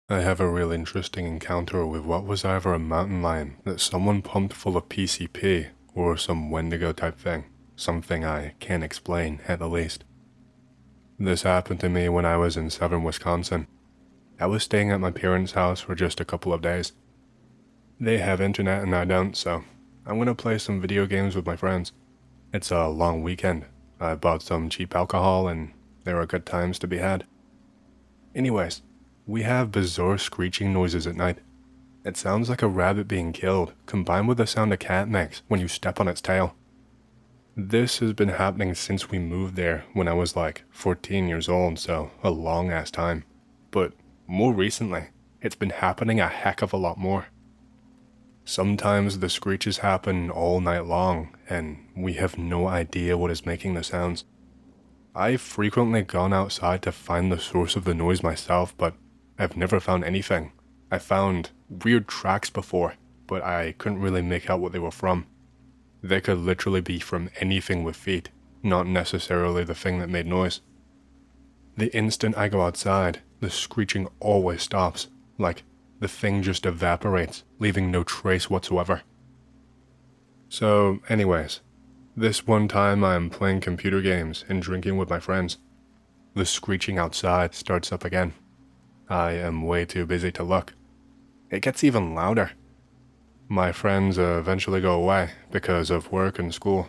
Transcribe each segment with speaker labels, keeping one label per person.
Speaker 1: I have a real interesting encounter with what was either a mountain lion that someone pumped full of PCP or some Wendigo type thing, something I can't explain at the least. This happened to me when I was in southern Wisconsin. I was staying at my parents' house for just a couple of days. They have internet and I don't, so I'm gonna play some video games with my friends. It's a long weekend. I bought some cheap alcohol and there are good times to be had. Anyways, we have bizarre screeching noises at night. It sounds like a rabbit being killed, combined with the sound a cat makes when you step on its tail. This has been happening since we moved there when I was like 14 years old, so a long ass time. But more recently, it's been happening a heck of a lot more. Sometimes the screeches happen all night long, and we have no idea what is making the sounds. I've frequently gone outside to find the source of the noise myself, but I've never found anything. I found weird tracks before, but I couldn't really make out what they were from. They could literally be from anything with feet, not necessarily the thing that made noise. The instant I go outside, the screeching always stops, like the thing just evaporates, leaving no trace whatsoever. So anyways, this one time I am playing computer games and drinking with my friends. The screeching outside starts up again. I am way too busy to look. It gets even louder. My friends eventually go away because of work and school.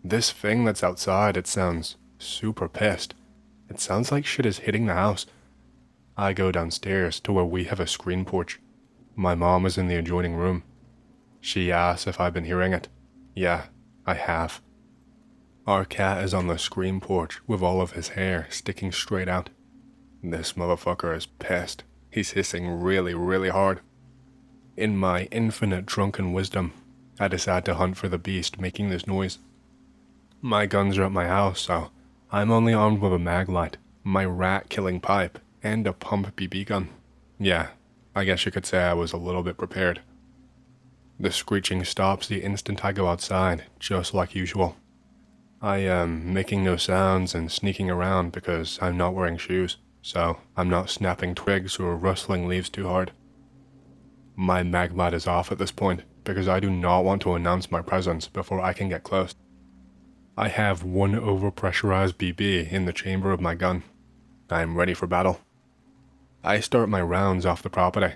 Speaker 1: This thing that's outside, it sounds super pissed. It sounds like shit is hitting the house. I go downstairs to where we have a screen porch. My mom is in the adjoining room. She asks if I've been hearing it. Yeah, I have. Our cat is on the screen porch with all of his hair sticking straight out. This motherfucker is pissed. He's hissing really, really hard. In my infinite drunken wisdom, I decide to hunt for the beast making this noise. My guns are at my house, so I'm only armed with a mag light, my rat-killing pipe, and a pump BB gun. Yeah, I guess you could say I was a little bit prepared. The screeching stops the instant I go outside, just like usual. I am making no sounds and sneaking around because I'm not wearing shoes, so I'm not snapping twigs or rustling leaves too hard. My mag light is off at this point because I do not want to announce my presence before I can get close. I have one overpressurized BB in the chamber of my gun. I am ready for battle. I start my rounds off the property.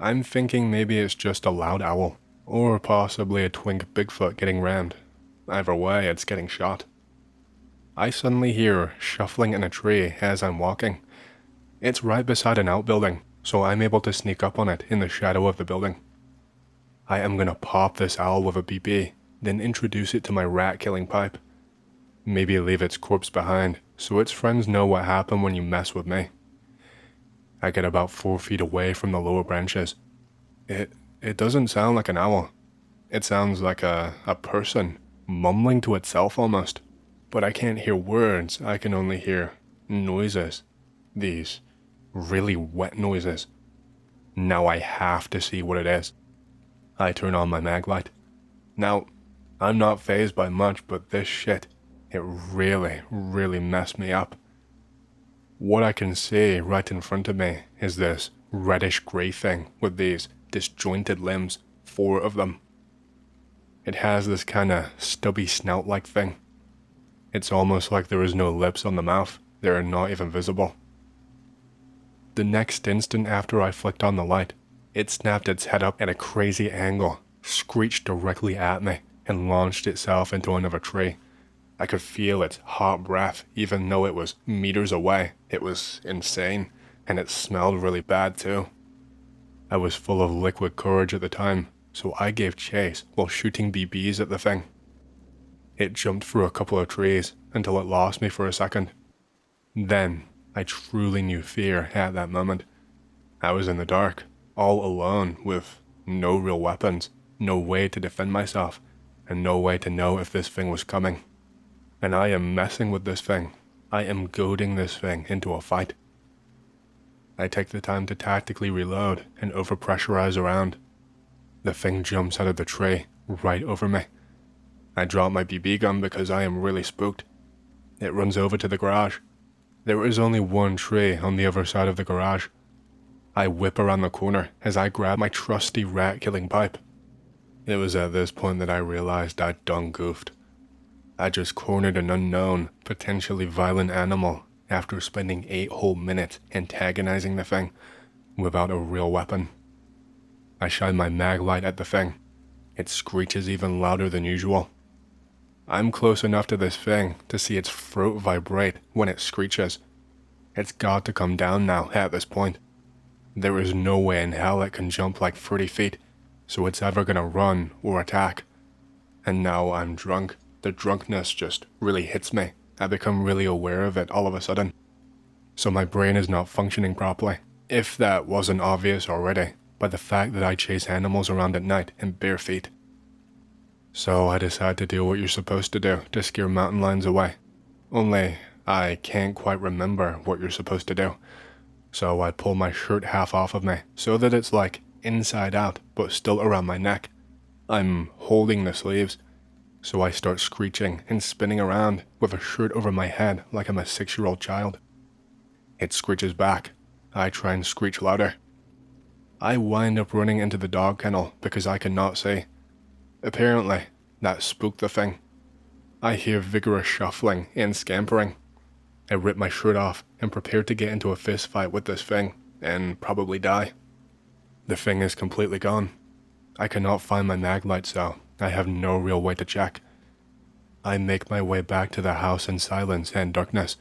Speaker 1: I'm thinking maybe it's just a loud owl, or possibly a twink Bigfoot getting rammed. Either way, it's getting shot. I suddenly hear shuffling in a tree as I'm walking. It's right beside an outbuilding, so I'm able to sneak up on it in the shadow of the building. I am gonna pop this owl with a BB, then introduce it to my rat-killing pipe. Maybe leave its corpse behind, so its friends know what happened when you mess with me. I get about 4 feet away from the lower branches. It doesn't sound like an owl. It sounds like a person, mumbling to itself almost. But I can't hear words, I can only hear noises. These really wet noises. Now I have to see what it is. I turn on my mag light. Now, I'm not fazed by much, but this shit, it really, really messed me up. What I can see right in front of me is this reddish gray thing with these disjointed limbs, 4 of them. It has this kinda stubby snout-like thing. It's almost like there is no lips on the mouth, they are not even visible. The next instant after I flicked on the light, it snapped its head up at a crazy angle, screeched directly at me, and launched itself into another tree. I could feel its hot breath even though it was meters away. It was insane, and it smelled really bad too. I was full of liquid courage at the time, so I gave chase while shooting BBs at the thing. It jumped through a couple of trees until it lost me for a second. Then, I truly knew fear at that moment. I was in the dark, all alone, with no real weapons, no way to defend myself, and no way to know if this thing was coming. And I am messing with this thing. I am goading this thing into a fight. I take the time to tactically reload and overpressurize around. The thing jumps out of the tree, right over me. I drop my BB gun because I am really spooked. It runs over to the garage. There is only one tree on the other side of the garage. I whip around the corner as I grab my trusty rat-killing pipe. It was at this point that I realized I'd done goofed. I just cornered an unknown, potentially violent animal after spending 8 whole minutes antagonizing the thing without a real weapon. I shine my mag light at the thing. It screeches even louder than usual. I'm close enough to this thing to see its throat vibrate when it screeches. It's got to come down now at this point. There is no way in hell it can jump like 30 feet, so it's either gonna run or attack. And now I'm drunk. The drunkenness just really hits me. I become really aware of it all of a sudden. So my brain is not functioning properly, if that wasn't obvious already, by the fact that I chase animals around at night in bare feet. So I decide to do what you're supposed to do to scare mountain lions away. Only I can't quite remember what you're supposed to do. So I pull my shirt half off of me so that it's like inside out but still around my neck. I'm holding the sleeves. So I start screeching and spinning around with a shirt over my head like I'm a 6-year-old child. It screeches back. I try and screech louder. I wind up running into the dog kennel because I cannot see. Apparently, that spooked the thing. I hear vigorous shuffling and scampering. I rip my shirt off and prepare to get into a fist fight with this thing and probably die. The thing is completely gone. I cannot find my mag light, so I have no real way to check. I make my way back to the house in silence and darkness.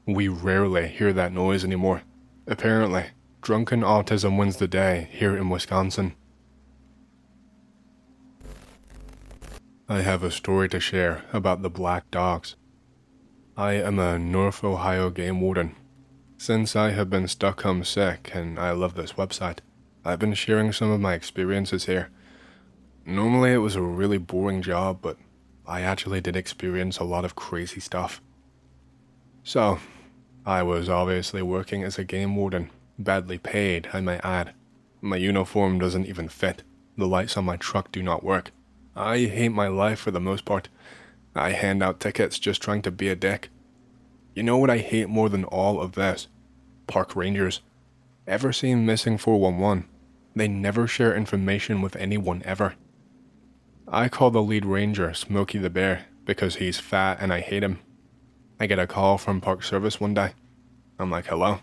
Speaker 1: We rarely hear that noise anymore. Apparently, drunken autism wins the day here in Wisconsin. I have a story to share about the black dogs. I am a North Ohio game warden. Since I have been stuck home sick and I love this website, I've been sharing some of my experiences here. Normally it was a really boring job, but I actually did experience a lot of crazy stuff. So, I was obviously working as a game warden, badly paid, I might add. My uniform doesn't even fit. The lights on my truck do not work. I hate my life for the most part. I hand out tickets just trying to be a dick. You know what I hate more than all of this? Park rangers. Ever seen Missing 411? They never share information with anyone ever. I call the lead ranger Smokey the Bear because he's fat and I hate him. I get a call from Park Service one day. I'm like, hello?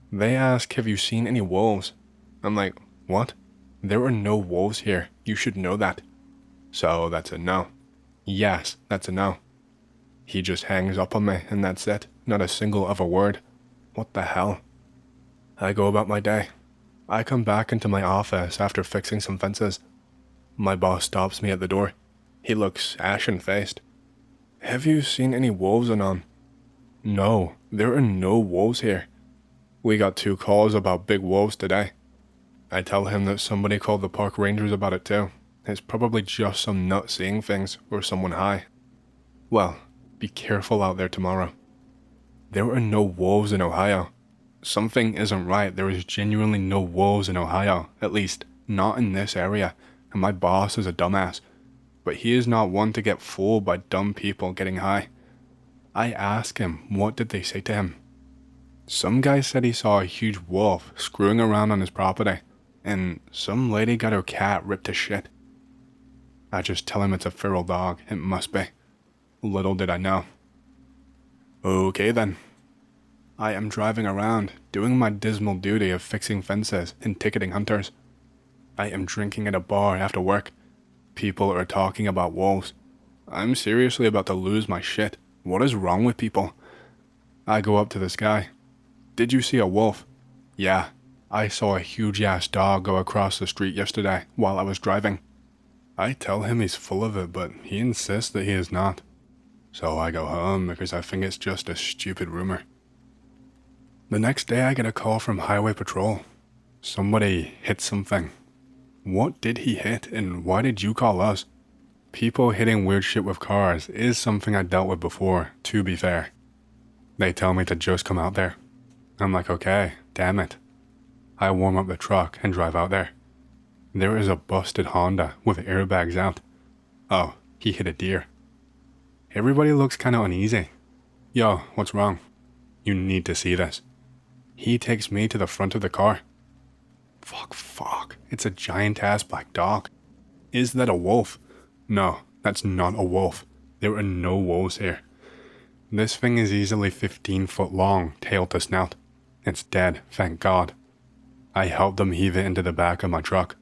Speaker 1: They ask, have you seen any wolves? I'm like, what? There are no wolves here. You should know that. So that's a no. Yes, that's a no. He just hangs up on me and that's it. Not a single other word. What the hell? I go about my day. I come back into my office after fixing some fences. My boss stops me at the door. He looks ashen-faced. Have you seen any wolves, Anon? No, there are no wolves here. We got 2 calls about big wolves today. I tell him that somebody called the park rangers about it too. It's probably just some nut seeing things or someone high. Well, be careful out there tomorrow. There are no wolves in Ohio. Something isn't right. There is genuinely no wolves in Ohio, at least not in this area, and my boss is a dumbass. But he is not one to get fooled by dumb people getting high. I ask him, what did they say to him? Some guy said he saw a huge wolf screwing around on his property, and some lady got her cat ripped to shit. I just tell him it's a feral dog, it must be. Little did I know. Okay then. I am driving around, doing my dismal duty of fixing fences and ticketing hunters. I am drinking at a bar after work. People are talking about wolves. I'm seriously about to lose my shit. What is wrong with people? I go up to this guy. Did you see a wolf? Yeah, I saw a huge ass dog go across the street yesterday while I was driving. I tell him he's full of it, but he insists that he is not. So I go home because I think it's just a stupid rumor. The next day I get a call from Highway Patrol. Somebody hit something. What did he hit and why did you call us? People hitting weird shit with cars is something I dealt with before, to be fair. They tell me to just come out there. I'm like, okay, damn it. I warm up the truck and drive out there. There is a busted Honda with airbags out. Oh, he hit a deer. Everybody looks kinda uneasy. Yo, what's wrong? You need to see this. He takes me to the front of the car. Fuck. It's a giant-ass black dog. Is that a wolf? No, that's not a wolf. There are no wolves here. This thing is easily 15 foot long, tail to snout. It's dead, thank God. I help them heave it into the back of my truck.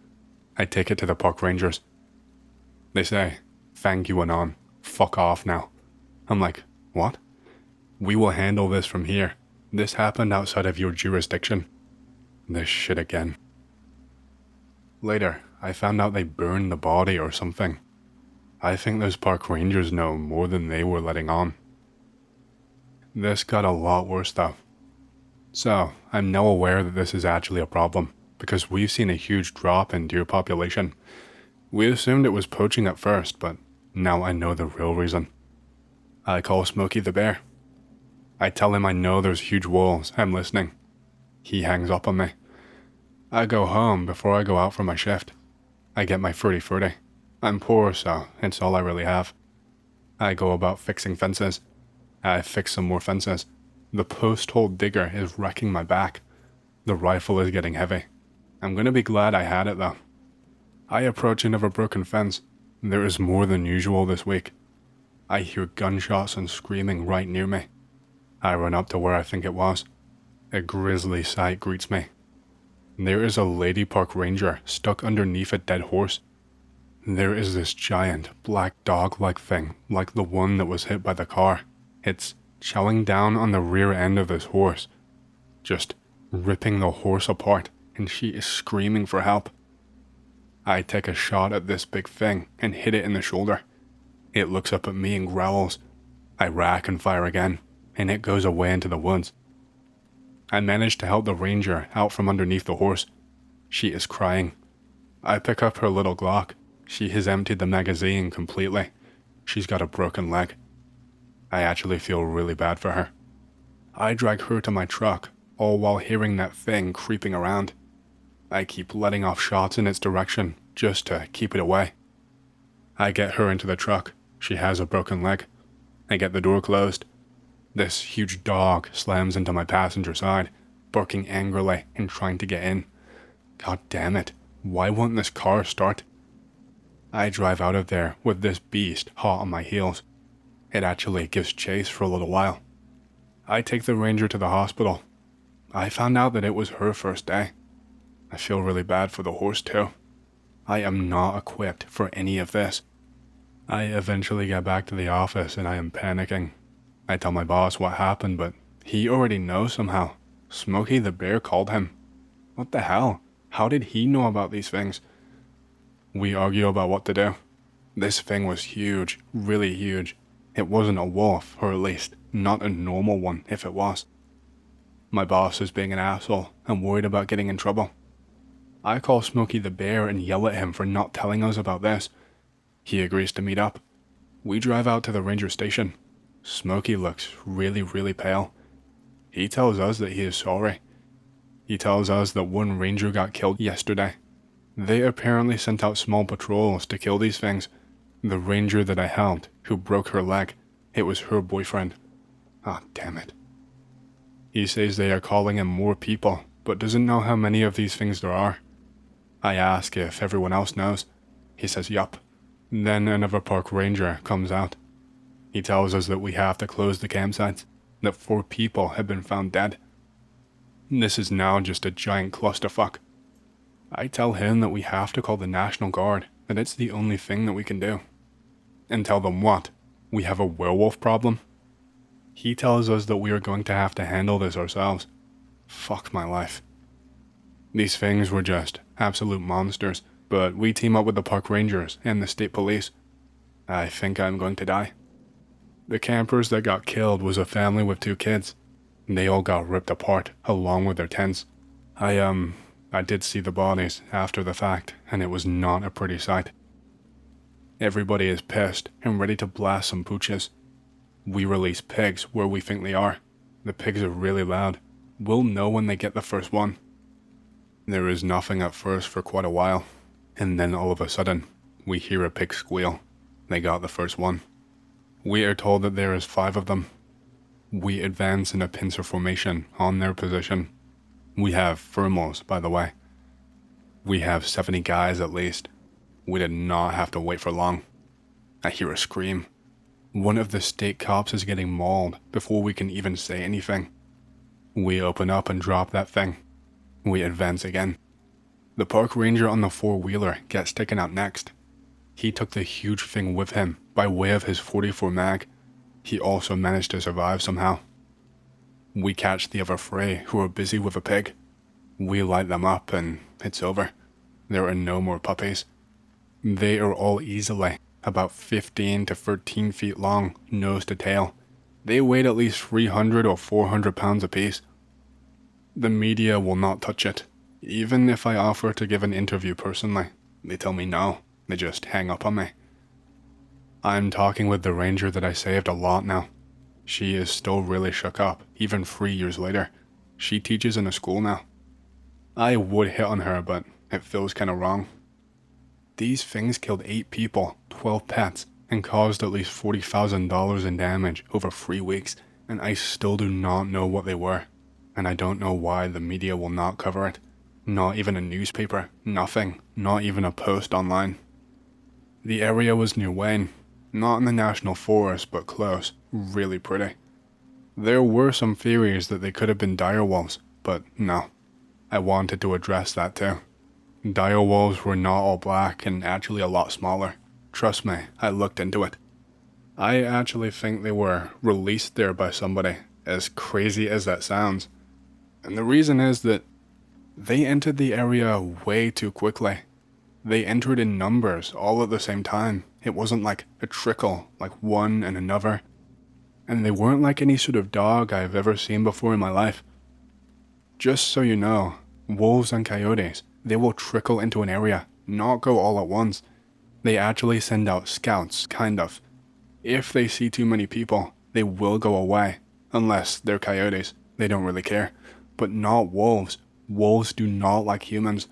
Speaker 1: I take it to the park rangers. They say, "Thank you, Anon. Fuck off now." I'm like, what? "We will handle this from here. This happened outside of your jurisdiction." This shit again. Later, I found out they burned the body or something. I think those park rangers know more than they were letting on. This got a lot worse though. So, I'm now aware that this is actually a problem, because we've seen a huge drop in deer population. We assumed it was poaching at first, but now I know the real reason. I call Smokey the bear. I tell him I know there's huge wolves, I'm listening. He hangs up on me. I go home before I go out for my shift. I get my 30-30. I'm poor, so it's all I really have. I go about fixing fences. I fix some more fences. The post hole digger is wrecking my back. The rifle is getting heavy. I'm gonna be glad I had it though. I approach another broken fence. There is more than usual this week. I hear gunshots and screaming right near me. I run up to where I think it was. A grisly sight greets me. There is a lady park ranger stuck underneath a dead horse. There is this giant black dog-like thing, like the one that was hit by the car. It's chowing down on the rear end of this horse, just ripping the horse apart, and she is screaming for help. I take a shot at this big thing and hit it in the shoulder. It looks up at me and growls. I rack and fire again, and it goes away into the woods. I manage to help the ranger out from underneath the horse. She is crying. I pick up her little Glock. She has emptied the magazine completely. She's got a broken leg. I actually feel really bad for her. I drag her to my truck, all while hearing that thing creeping around. I keep letting off shots in its direction, just to keep it away. I get her into the truck. She has a broken leg. I get the door closed. This huge dog slams into my passenger side, barking angrily and trying to get in. God damn it, why won't this car start? I drive out of there with this beast hot on my heels. It actually gives chase for a little while. I take the ranger to the hospital. I found out that it was her first day. I feel really bad for the horse too. I am not equipped for any of this. I eventually get back to the office and I am panicking. I tell my boss what happened, but he already knows somehow. Smokey the bear called him. What the hell? How did he know about these things? We argue about what to do. This thing was huge, really huge. It wasn't a wolf, or at least not a normal one if it was. My boss is being an asshole and worried about getting in trouble. I call Smokey the bear and yell at him for not telling us about this. He agrees to meet up. We drive out to the ranger station. Smokey looks really pale. He tells us that he is sorry. He tells us that one ranger got killed yesterday. They apparently sent out small patrols to kill these things. The ranger that I helped, who broke her leg, it was her boyfriend. Ah, damn it. He says they are calling in more people, but doesn't know how many of these things there are. I ask if everyone else knows. He says yup. Then another park ranger comes out. He tells us that we have to close the campsites, that 4 people have been found dead. This is now just a giant clusterfuck. I tell him that we have to call the National Guard, that it's the only thing that we can do. And tell them what? We have a werewolf problem? He tells us that we are going to have to handle this ourselves. Fuck my life. These things were just absolute monsters, but we team up with the park rangers and the state police. I think I'm going to die. The campers that got killed was a family with 2 kids. They all got ripped apart, along with their tents. I did see the bodies after the fact, and it was not a pretty sight. Everybody is pissed and ready to blast some pooches. We release pigs where we think they are. The pigs are really loud. We'll know when they get the first one. There is nothing at first for quite a while, and then all of a sudden, we hear a pig squeal. They got the first one. We are told that there is 5 of them. We advance in a pincer formation on their position. We have thermals, by the way. We have 70 guys at least. We did not have to wait for long. I hear a scream. One of the state cops is getting mauled before we can even say anything. We open up and drop that thing. We advance again. The park ranger on the four-wheeler gets taken out next. He took the huge thing with him by way of his .44 mag. He also managed to survive somehow. We catch the other three who are busy with a pig. We light them up and it's over. There are no more puppies. They are all easily about 15 to 13 feet long, nose to tail. They weighed at least 300 or 400 pounds apiece. The media will not touch it. Even if I offer to give an interview personally, they tell me no. They just hang up on me. I'm talking with the ranger that I saved a lot now. She is still really shook up, even 3 years later. She teaches in a school now. I would hit on her, but it feels kinda wrong. These things killed 8 people, 12 pets, and caused at least $40,000 in damage over 3 weeks, and I still do not know what they were. And I don't know why the media will not cover it. Not even a newspaper, nothing, not even a post online. The area was near Wayne, not in the National Forest, but close, really pretty. There were some theories that they could have been direwolves, but no. I wanted to address that too. Direwolves were not all black and actually a lot smaller. Trust me, I looked into it. I actually think they were released there by somebody, as crazy as that sounds. And the reason is that they entered the area way too quickly. They entered in numbers all at the same time. It wasn't like a trickle, like one and another. And they weren't like any sort of dog I've ever seen before in my life. Just so you know, wolves and coyotes, they will trickle into an area, not go all at once. They actually send out scouts, kind of. If they see too many people, they will go away. Unless they're coyotes, they don't really care. But not wolves. Wolves do not like humans.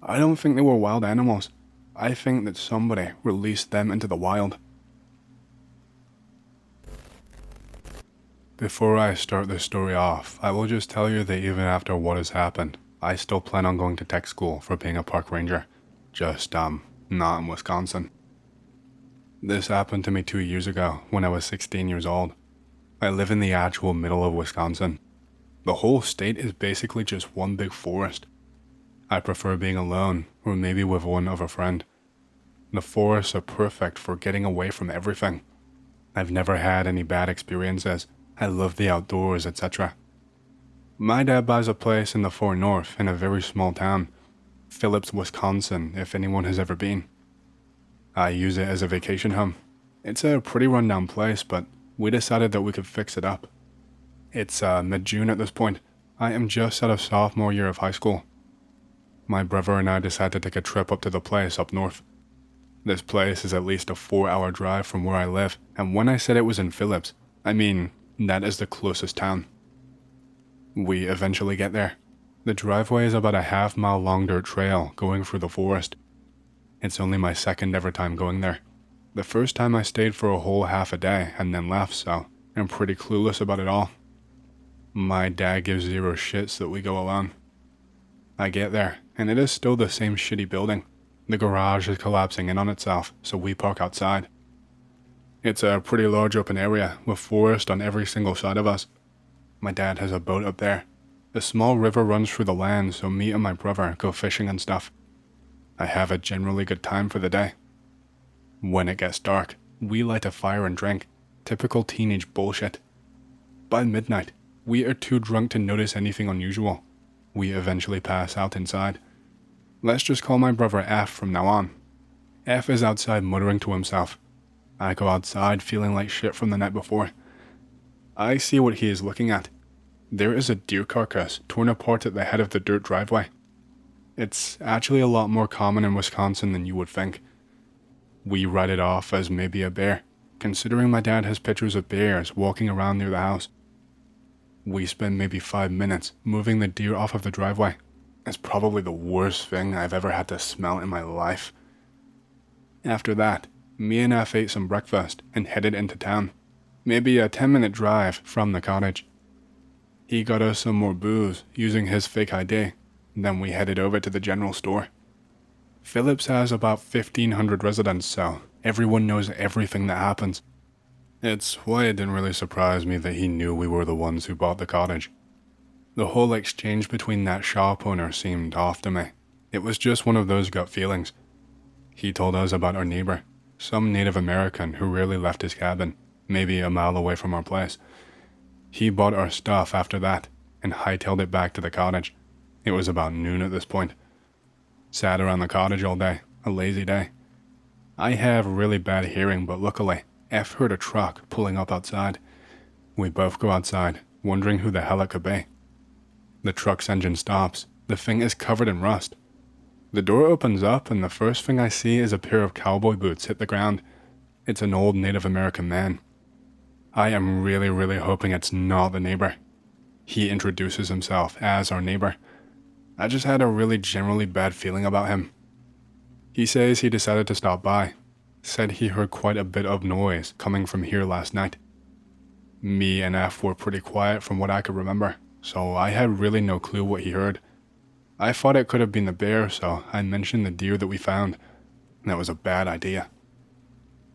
Speaker 1: I don't think they were wild animals. I think that somebody released them into the wild. Before I start this story off, I will just tell you that even after what has happened, I still plan on going to tech school for being a park ranger. Just, not in Wisconsin. This happened to me 2 years ago when I was 16 years old. I live in the actual middle of Wisconsin. The whole state is basically just one big forest. I prefer being alone, or maybe with one other friend. The forests are perfect for getting away from everything. I've never had any bad experiences. I love the outdoors, etc. My dad buys a place in the far north in a very small town, Phillips, Wisconsin, if anyone has ever been. I use it as a vacation home. It's a pretty rundown place, but we decided that we could fix it up. It's mid-June at this point. I am just out of sophomore year of high school. My brother and I decided to take a trip up to the place up north. This place is at least a 4-hour drive from where I live, and when I said it was in Phillips, I mean that is the closest town. We eventually get there. The driveway is about a half-mile long dirt trail going through the forest. It's only my second ever time going there. The first time I stayed for a whole half a day and then left, so I'm pretty clueless about it all. My dad gives zero shits that we go alone. I get there, and it is still the same shitty building. The garage is collapsing in on itself, so we park outside. It's a pretty large open area with forest on every single side of us. My dad has a boat up there. A small river runs through the land, so me and my brother go fishing and stuff. I have a generally good time for the day. When it gets dark, we light a fire and drink. Typical teenage bullshit. By midnight, we are too drunk to notice anything unusual. We eventually pass out inside. Let's just call my brother F from now on. F is outside muttering to himself. I go outside feeling like shit from the night before. I see what he is looking at. There is a deer carcass torn apart at the head of the dirt driveway. It's actually a lot more common in Wisconsin than you would think. We write it off as maybe a bear, considering my dad has pictures of bears walking around near the house. We spend maybe 5 minutes moving the deer off of the driveway. It's probably the worst thing I've ever had to smell in my life. After that, me and F ate some breakfast and headed into town. Maybe a 10-minute drive from the cottage. He got us some more booze using his fake ID, then we headed over to the general store. Phillips has about 1,500 residents, so everyone knows everything that happens. It's why it didn't really surprise me that he knew we were the ones who bought the cottage. The whole exchange between that shop owner seemed off to me. It was just one of those gut feelings. He told us about our neighbor, some Native American who rarely left his cabin, maybe a mile away from our place. He bought our stuff after that and hightailed it back to the cottage. It was about noon at this point. Sat around the cottage all day, a lazy day. I have really bad hearing, but luckily, F heard a truck pulling up outside. We both go outside, wondering who the hell it could be. The truck's engine stops. The thing is covered in rust. The door opens up and the first thing I see is a pair of cowboy boots hit the ground. It's an old Native American man. I am really hoping it's not the neighbor. He introduces himself as our neighbor. I just had a really generally bad feeling about him. He says he decided to stop by. Said he heard quite a bit of noise coming from here last night. Me and F were pretty quiet from what I could remember, so I had really no clue what he heard. I thought it could have been the bear, so I mentioned the deer that we found. That was a bad idea.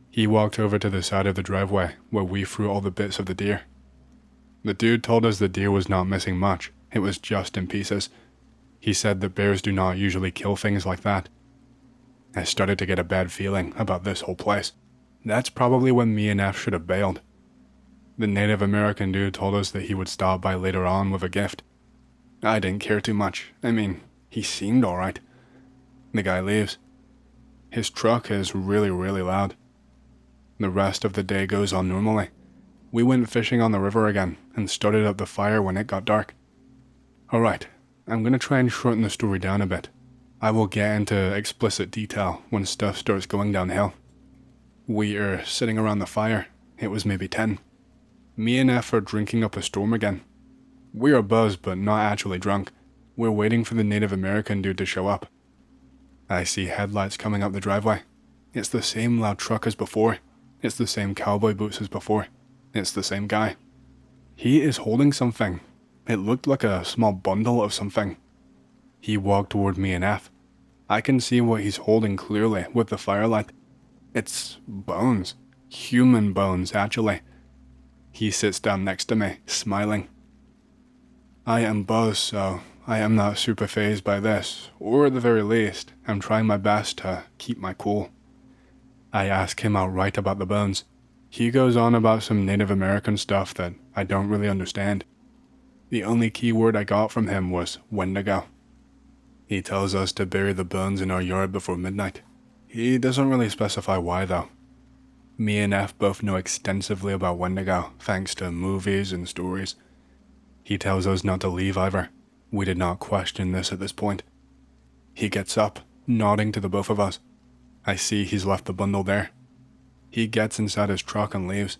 Speaker 1: He walked over to the side of the driveway where we threw all the bits of the deer. The dude told us the deer was not missing much, it was just in pieces. He said that bears do not usually kill things like that. I started to get a bad feeling about this whole place. That's probably when me and F should have bailed. The Native American dude told us that he would stop by later on with a gift. I didn't care too much. I mean, he seemed alright. The guy leaves. His truck is really loud. The rest of the day goes on normally. We went fishing on the river again and started up the fire when it got dark. Alright, I'm gonna try and shorten the story down a bit. I will get into explicit detail when stuff starts going downhill. We are sitting around the fire. It was maybe 10. Me and F are drinking up a storm again. We are buzzed but not actually drunk. We're waiting for the Native American dude to show up. I see headlights coming up the driveway. It's the same loud truck as before. It's the same cowboy boots as before. It's the same guy. He is holding something. It looked like a small bundle of something. He walked toward me and F. I can see what he's holding clearly with the firelight. It's bones. Human bones, actually. He sits down next to me, smiling. I am buzzed, so I am not super fazed by this, or at the very least, I'm trying my best to keep my cool. I ask him outright about the bones. He goes on about some Native American stuff that I don't really understand. The only key word I got from him was Wendigo. He tells us to bury the bones in our yard before midnight. He doesn't really specify why though. Me and F both know extensively about Wendigo, thanks to movies and stories. He tells us not to leave either. We did not question this at this point. He gets up, nodding to the both of us. I see he's left the bundle there. He gets inside his truck and leaves.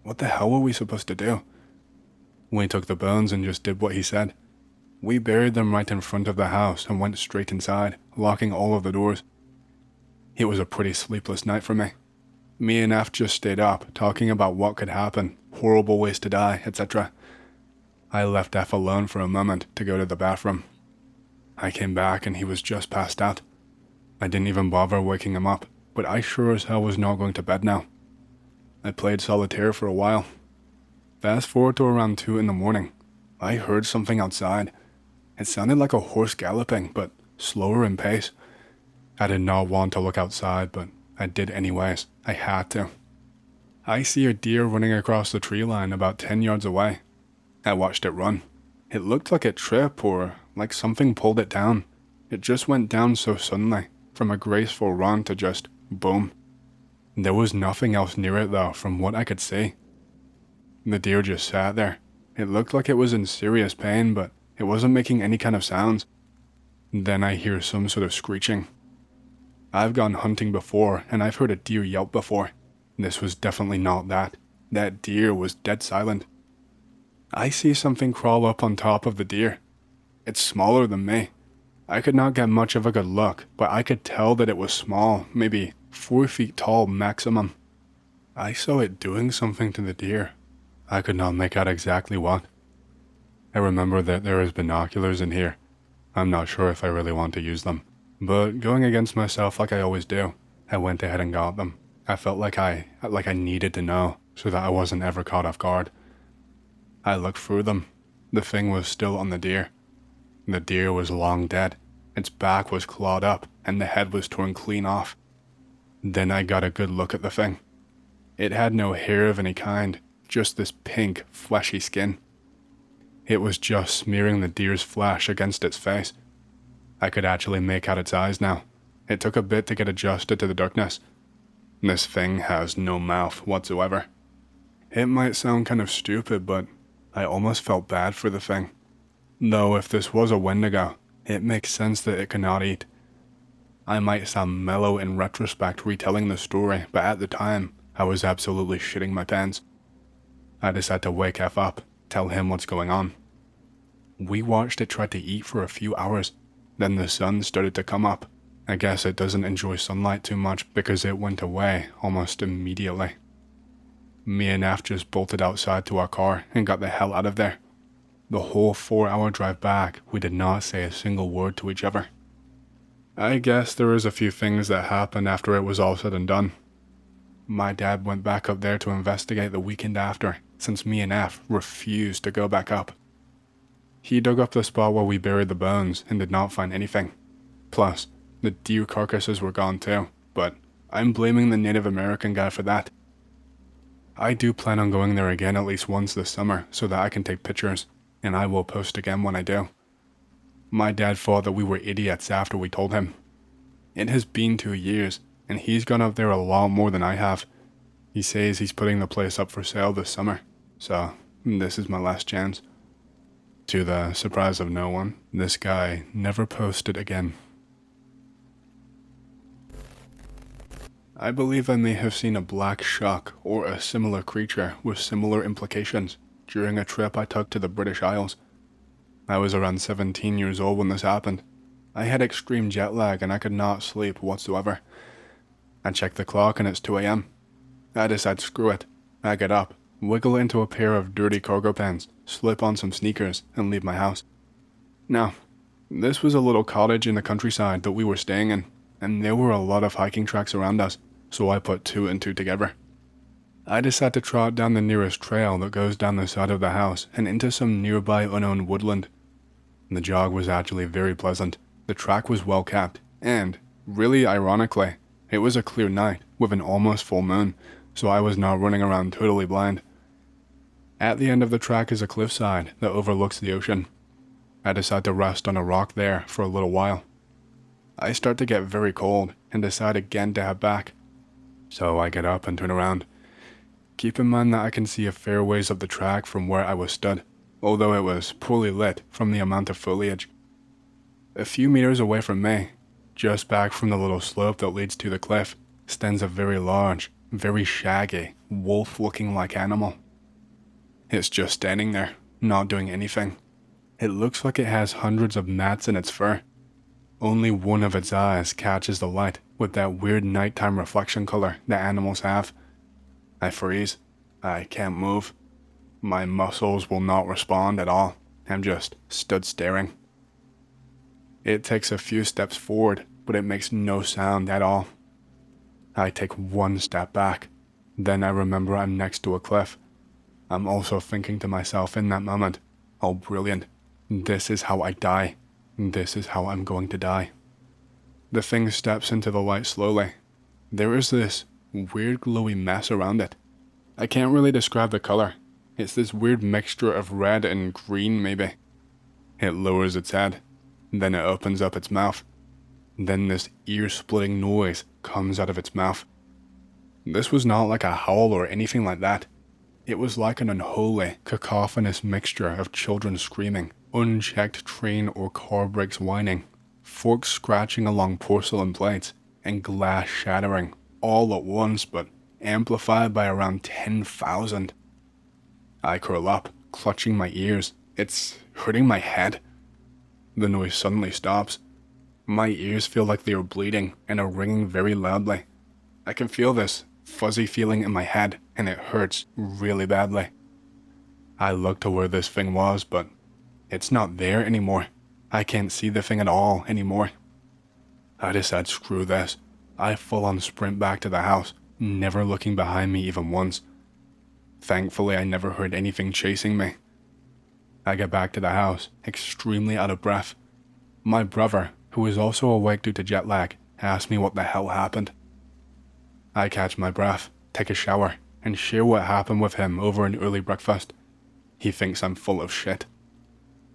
Speaker 1: What the hell were we supposed to do? We took the bones and just did what he said. We buried them right in front of the house and went straight inside, locking all of the doors. It was a pretty sleepless night for me. Me and F just stayed up, talking about what could happen, horrible ways to die, etc. I left F alone for a moment to go to the bathroom. I came back and he was just passed out. I didn't even bother waking him up, but I sure as hell was not going to bed now. I played solitaire for a while. Fast forward to around 2 in the morning. I heard something outside. It sounded like a horse galloping, but slower in pace. I did not want to look outside, but I did anyways. I had to. I see a deer running across the tree line about 10 yards away. I watched it run. It looked like it tripped or like something pulled it down. It just went down so suddenly, from a graceful run to just boom. There was nothing else near it though, from what I could see. The deer just sat there. It looked like it was in serious pain, but it wasn't making any kind of sounds. Then I hear some sort of screeching. I've gone hunting before, and I've heard a deer yelp before. This was definitely not that. That deer was dead silent. I see something crawl up on top of the deer. It's smaller than me. I could not get much of a good look, but I could tell that it was small, maybe 4 feet tall maximum. I saw it doing something to the deer. I could not make out exactly what. I remember that there is binoculars in here. I'm not sure if I really want to use them, but going against myself like I always do, I went ahead and got them. I felt like I needed to know so that I wasn't ever caught off guard. I looked through them. The thing was still on the deer. The deer was long dead. Its back was clawed up and the head was torn clean off. Then I got a good look at the thing. It had no hair of any kind, just this pink, fleshy skin. It was just smearing the deer's flesh against its face. I could actually make out its eyes now. It took a bit to get adjusted to the darkness. This thing has no mouth whatsoever. It might sound kind of stupid, but I almost felt bad for the thing. Though if this was a Wendigo, it makes sense that it cannot eat. I might sound mellow in retrospect retelling the story, but at the time, I was absolutely shitting my pants. I decided to wake F up, tell him what's going on. We watched it try to eat for a few hours, then the sun started to come up. I guess it doesn't enjoy sunlight too much because it went away almost immediately. Me and F just bolted outside to our car and got the hell out of there. The whole 4-hour drive back, we did not say a single word to each other. I guess there was a few things that happened after it was all said and done. My dad went back up there to investigate the weekend after, since me and F refused to go back up. He dug up the spot where we buried the bones and did not find anything. Plus, the deer carcasses were gone too, but I'm blaming the Native American guy for that. I do plan on going there again at least once this summer so that I can take pictures, and I will post again when I do. My dad thought that we were idiots after we told him. It has been 2 years, and he's gone up there a lot more than I have. He says he's putting the place up for sale this summer, so this is my last chance. To the surprise of no one, this guy never posted again. I believe I may have seen a black shuck or a similar creature with similar implications during a trip I took to the British Isles. I was around 17 years old when this happened. I had extreme jet lag and I could not sleep whatsoever. I checked the clock and it's 2 a.m. I decide screw it. I get up, wiggle into a pair of dirty cargo pants, slip on some sneakers, and leave my house. Now, this was a little cottage in the countryside that we were staying in, and there were a lot of hiking tracks around us, so I put 2 and 2 together. I decide to trot down the nearest trail that goes down the side of the house and into some nearby unowned woodland. The jog was actually very pleasant, the track was well kept, and, really ironically, it was a clear night with an almost full moon, so I was not running around totally blind. At the end of the track is a cliffside that overlooks the ocean. I decide to rest on a rock there for a little while. I start to get very cold and decide again to head back. So I get up and turn around. Keep in mind that I can see a fair ways of the track from where I was stood, although it was poorly lit from the amount of foliage. A few meters away from me, just back from the little slope that leads to the cliff, stands a very large, very shaggy, wolf-looking like animal. It's just standing there, not doing anything. It looks like it has hundreds of gnats in its fur. Only one of its eyes catches the light with that weird nighttime reflection color that animals have. I freeze. I can't move. My muscles will not respond at all. I'm just stood staring. It takes a few steps forward, but it makes no sound at all. I take 1 step back. Then I remember I'm next to a cliff. I'm also thinking to myself in that moment, oh brilliant, this is how I die. This is how I'm going to die. The thing steps into the light slowly. There is this weird glowy mess around it. I can't really describe the color. It's this weird mixture of red and green maybe. It lowers its head. Then it opens up its mouth. Then this ear-splitting noise comes out of its mouth. This was not like a howl or anything like that. It was like an unholy, cacophonous mixture of children screaming, unchecked train or car brakes whining, forks scratching along porcelain plates, and glass shattering, all at once but amplified by around 10,000. I curl up, clutching my ears. It's hurting my head. The noise suddenly stops. My ears feel like they are bleeding and are ringing very loudly. I can feel this fuzzy feeling in my head, and it hurts really badly. I look to where this thing was, but It's not there anymore. I can't see the thing at all anymore. I decided screw this. I full on sprint back to the house, never looking behind me even once. Thankfully, I never heard anything chasing me. I get back to the house, extremely out of breath. My brother, who was also awake due to jet lag, asked me what the hell happened. I catch my breath, take a shower, and share what happened with him over an early breakfast. He thinks I'm full of shit.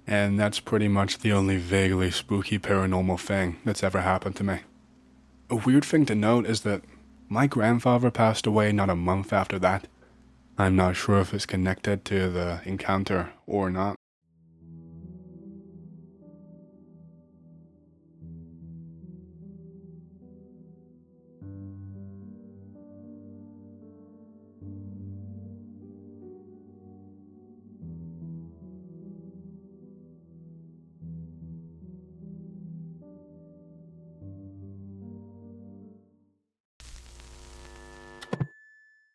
Speaker 1: And that's pretty much the only vaguely spooky paranormal thing that's ever happened to me. A weird thing to note is that my grandfather passed away not a month after that. I'm not sure if it's connected to the encounter or not.